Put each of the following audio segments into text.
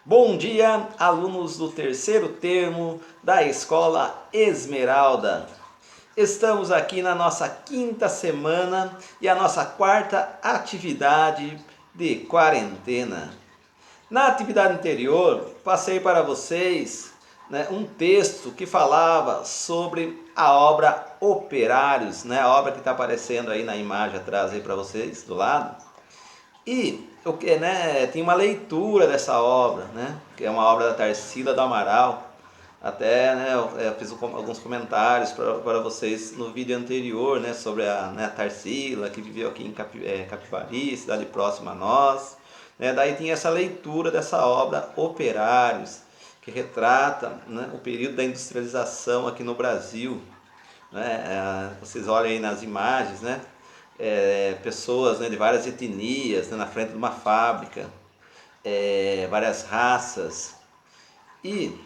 Bom dia, alunos do terceiro termo da Escola Esmeralda. Estamos aqui na nossa quinta semana e a nossa quarta atividade de quarentena. Na atividade anterior, passei para vocês um texto que falava sobre a obra Operários, a obra que está aparecendo aí na imagem atrás aí para vocês, do lado. E tinha uma leitura dessa obra, que é uma obra da Tarsila do Amaral. Até eu fiz alguns comentários para vocês no vídeo anterior, sobre a Tarsila, que viveu aqui em Capivari, cidade próxima a nós. Daí tinha essa leitura dessa obra Operários, que retrata o período da industrialização aqui no Brasil. Vocês olhem aí nas imagens, pessoas de várias etnias na frente de uma fábrica, várias raças. E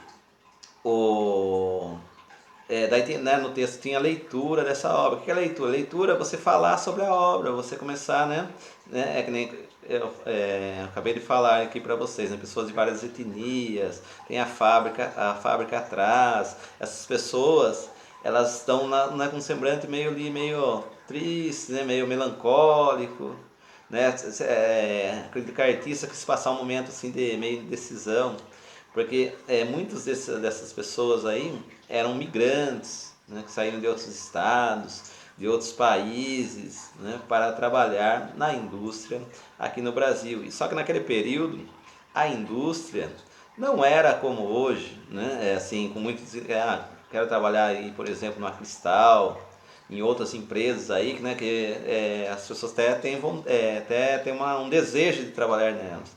daí no texto tinha a leitura dessa obra. O que é leitura? Leitura é você falar sobre a obra, você começar, é que nem eu acabei de falar aqui para vocês, pessoas de várias etnias, tem a fábrica atrás. Essas pessoas, elas estão com um semblante meio triste, meio melancólico, acredito que a artista quis passar um momento assim de meio indecisão, porque muitas dessas pessoas aí eram migrantes, que saíram de outros estados, de outros países, para trabalhar na indústria aqui no Brasil. E só que naquele período a indústria não era como hoje, assim, com muitos, quero trabalhar aí, por exemplo, na Cristal, em outras empresas aí, que as pessoas até têm um desejo de trabalhar nelas.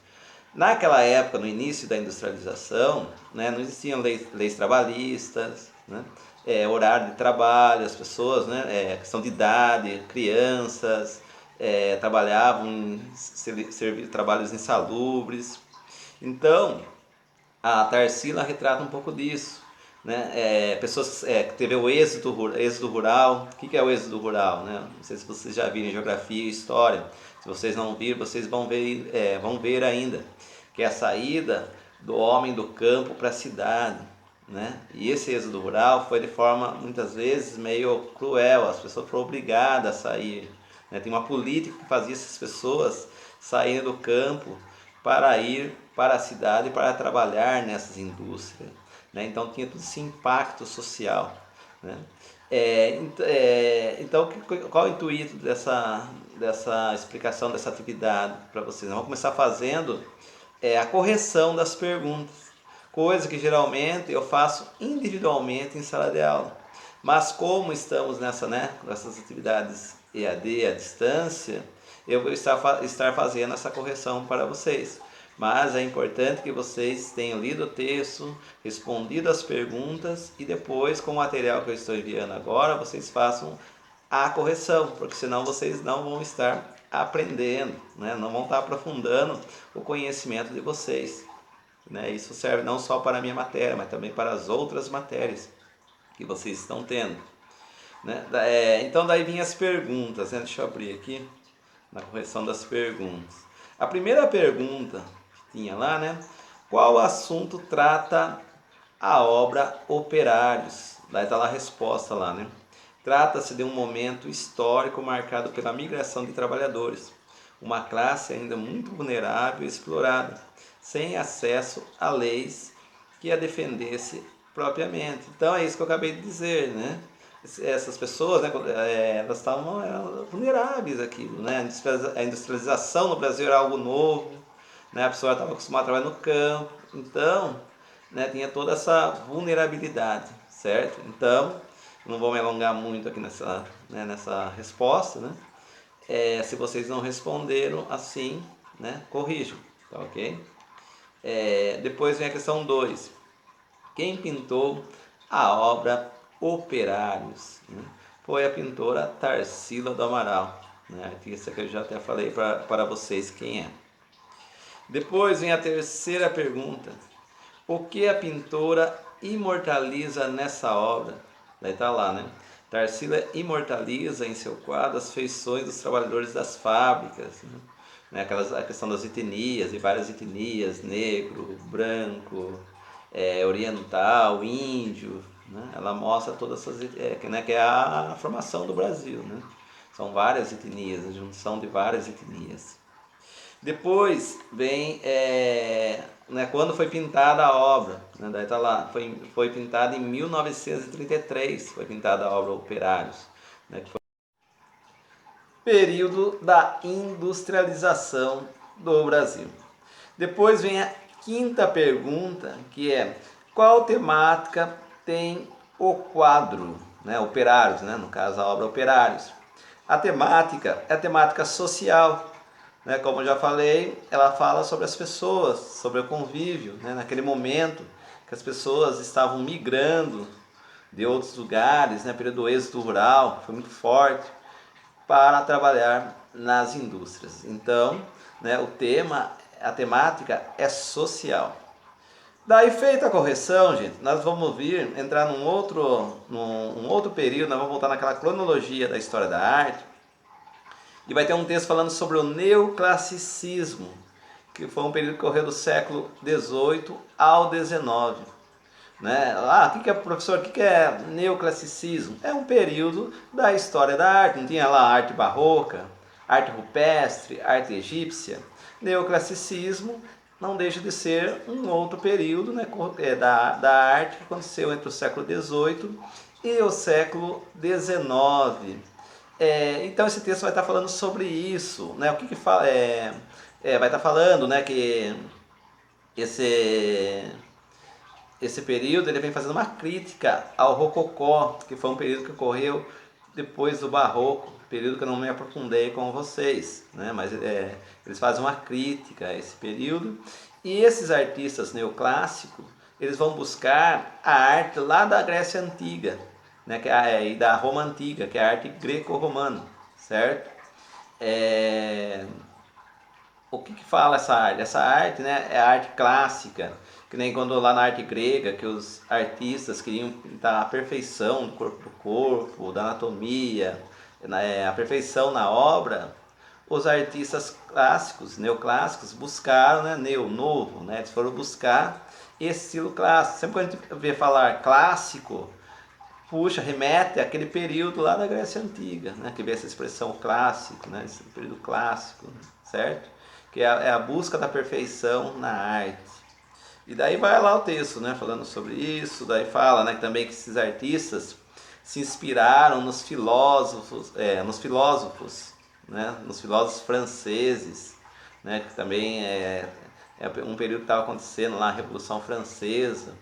Naquela época, no início da industrialização, não existiam leis trabalhistas, horário de trabalho, as pessoas, questão de idade, crianças, trabalhavam em trabalhos insalubres. Então, a Tarsila retrata um pouco disso. Pessoas que teve o êxodo rural. O que é o êxodo rural? Não sei se vocês já viram em geografia e história. Se vocês não viram, vocês vão ver ainda, que é a saída do homem do campo para a cidade. E esse êxodo rural foi de forma, muitas vezes, meio cruel. As pessoas foram obrigadas a sair. Tem uma política que fazia essas pessoas saírem do campo para ir para a cidade para trabalhar nessas indústrias. Então tinha todo esse impacto social. Então, qual é o intuito dessa explicação dessa atividade para vocês? Vamos começar fazendo a correção das perguntas, coisa que geralmente eu faço individualmente em sala de aula. Mas como estamos nessas atividades EAD à distância, eu vou estar fazendo essa correção para vocês. Mas é importante que vocês tenham lido o texto, respondido as perguntas e depois, com o material que eu estou enviando agora, vocês façam a correção, porque senão vocês não vão estar aprendendo, não vão estar aprofundando o conhecimento de vocês. Isso serve não só para a minha matéria, mas também para as outras matérias que vocês estão tendo. Então daí vinham as perguntas, deixa eu abrir aqui na correção das perguntas. A primeira pergunta que tinha lá, qual assunto trata a obra Operários? Daí está lá a resposta lá, Trata-se de um momento histórico marcado pela migração de trabalhadores, uma classe ainda muito vulnerável e explorada, sem acesso a leis que a defendesse propriamente. Então é isso que eu acabei de dizer, essas pessoas, elas estavam vulneráveis àquilo, A industrialização no Brasil era algo novo, a pessoa estava acostumada a trabalhar no campo, então, tinha toda essa vulnerabilidade, certo? Então, não vou me alongar muito aqui nessa resposta, se vocês não responderam assim, corrijam, tá ok? Depois vem a questão 2. Quem pintou a obra Operários? Foi a pintora Tarsila do Amaral. Isso aqui eu já até falei para vocês quem é. Depois vem a terceira pergunta. O que a pintora imortaliza nessa obra? Daí está lá, Tarsila imortaliza em seu quadro as feições dos trabalhadores das fábricas, né? A questão das etnias, de várias etnias, negro, branco, oriental, índio, né? Ela mostra todas essas, né? Que é a formação do Brasil, né? São várias etnias, a junção de várias etnias. Depois vem né, quando foi pintada a obra, né, daí tá lá, foi pintada em 1933, foi pintada a obra Operários, né, que foi o período da industrialização do Brasil. Depois vem a quinta pergunta, que é: qual temática tem o quadro, né, Operários, né, no caso a obra Operários? A temática é a temática social, né? Como eu já falei, ela fala sobre as pessoas, sobre o convívio, né? Naquele momento que as pessoas estavam migrando de outros lugares, né? Período do êxodo rural, foi muito forte, para trabalhar nas indústrias. Então, né, o tema, a temática é social. Daí, feita a correção, gente, nós vamos entrar num outro período, nós vamos voltar naquela cronologia da história da arte, e vai ter um texto falando sobre o neoclassicismo, que foi um período que correu do século XVIII ao XIX. Né? O que é, professor, o que é neoclassicismo? É um período da história da arte. Não tinha lá arte barroca, arte rupestre, arte egípcia. Neoclassicismo não deixa de ser um outro período, né, da arte que aconteceu entre o século XVIII e o século XIX. Então esse texto vai estar falando sobre isso, né? O que fala? Vai estar falando, né, que esse esse período ele vem fazendo uma crítica ao Rococó, que foi um período que ocorreu depois do Barroco, período que eu não me aprofundei com vocês, né? Mas eles fazem uma crítica a esse período. E esses artistas neoclássicos, eles vão buscar a arte lá da Grécia Antiga, né? E da Roma Antiga, que é a arte greco-romana, certo? O que fala essa arte? Essa arte, né, é a arte clássica, que nem quando lá na arte grega, que os artistas queriam pintar a perfeição do corpo, da anatomia, a perfeição na obra, os artistas clássicos, neoclássicos, buscaram, né, novo, né, eles foram buscar esse estilo clássico. Sempre quando a gente vê falar clássico, puxa, remete àquele período lá da Grécia Antiga, né, que vê essa expressão clássico, né, esse período clássico, certo? Que é a busca da perfeição na arte. E daí vai lá o texto, né, falando sobre isso, daí fala, né, também que esses artistas se inspiraram nos filósofos, né, nos filósofos franceses, né, que também é um período que estava acontecendo lá, a Revolução Francesa.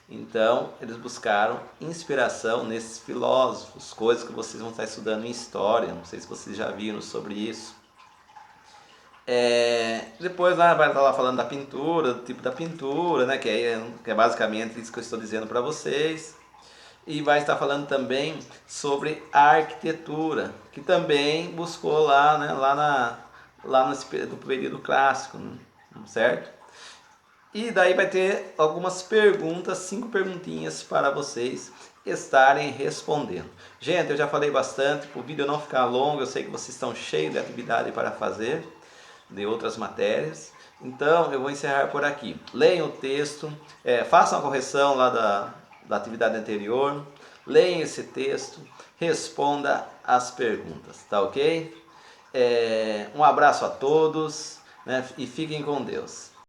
Então, eles buscaram inspiração nesses filósofos, coisas que vocês vão estar estudando em história, não sei se vocês já viram sobre isso. Depois vai estar lá falando da pintura, do tipo da pintura, né, que é basicamente isso que eu estou dizendo para vocês. E vai estar falando também sobre a arquitetura, que também buscou lá, né, lá no período clássico, né, certo? E daí vai ter algumas perguntas, 5 perguntinhas para vocês estarem respondendo. Gente, eu já falei bastante, para o vídeo não ficar longo, eu sei que vocês estão cheios de atividade para fazer, de outras matérias. Então, eu vou encerrar por aqui. Leiam o texto, façam a correção lá da atividade anterior, leiam esse texto, responda as perguntas, tá ok? Um abraço a todos, né, e fiquem com Deus.